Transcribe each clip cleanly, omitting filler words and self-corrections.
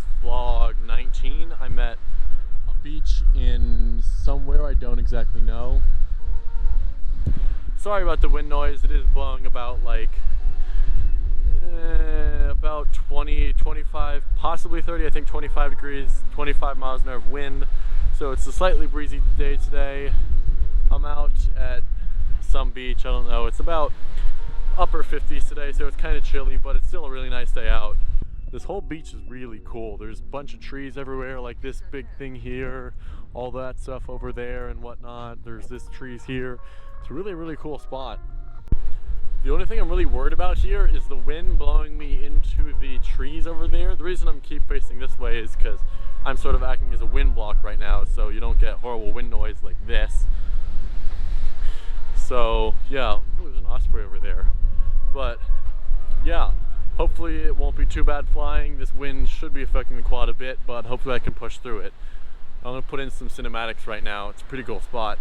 is vlog 19. I'm at a beach in somewhere I don't exactly know. Sorry about the wind noise. It is blowing about like about 20, 25, possibly 30, I think 25 degrees, 25 miles an hour of wind. So it's a slightly breezy day today. I'm out at some beach, I don't know, it's about upper 50s today, so it's kind of chilly, but it's still a really nice day out. This whole beach is really cool. There's a bunch of trees everywhere, like this big thing here, all that stuff over there and whatnot. There's this trees here. It's a really, really cool spot. The only thing I'm really worried about here is the wind blowing me into the trees over there. The reason I'm keep facing this way is because I'm sort of acting as a wind block right now, so you don't get horrible wind noise like this. So yeah, ooh, there's an osprey over there. But yeah, hopefully it won't be too bad flying. This wind should be affecting the quad a bit, but hopefully I can push through it. I'm gonna put in some cinematics right now. It's a pretty cool spot.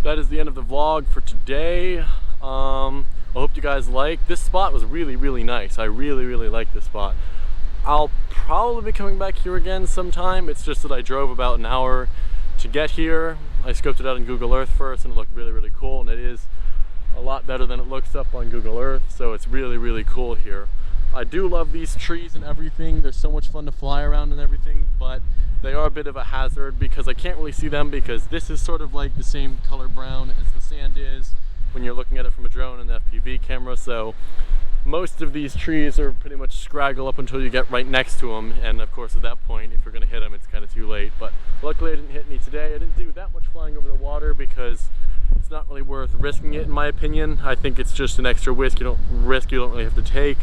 that is the end of the vlog for today. I hope you guys like. This spot was really nice. I really like this spot. I'll probably be coming back here again sometime. It's just that I drove about an hour to get here. I scoped it out on Google Earth first and it looked really cool, and it is a lot better than it looks up on Google Earth, so it's really cool here. I do love these trees and everything. They're so much fun to fly around and everything, but they are a bit of a hazard because I can't really see them because this is sort of like the same color brown as the sand is when you're looking at it from a drone and FPV camera. So most of these trees are pretty much scraggle up until you get right next to them, and of course at that point if you're going to hit them it's kind of too late. But luckily I didn't hit any today. I didn't do that much flying over the water because it's not really worth risking it in my opinion. I think it's just an extra risk you don't really have to take.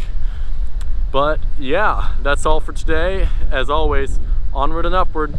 But yeah, that's all for today. As always, onward and upward.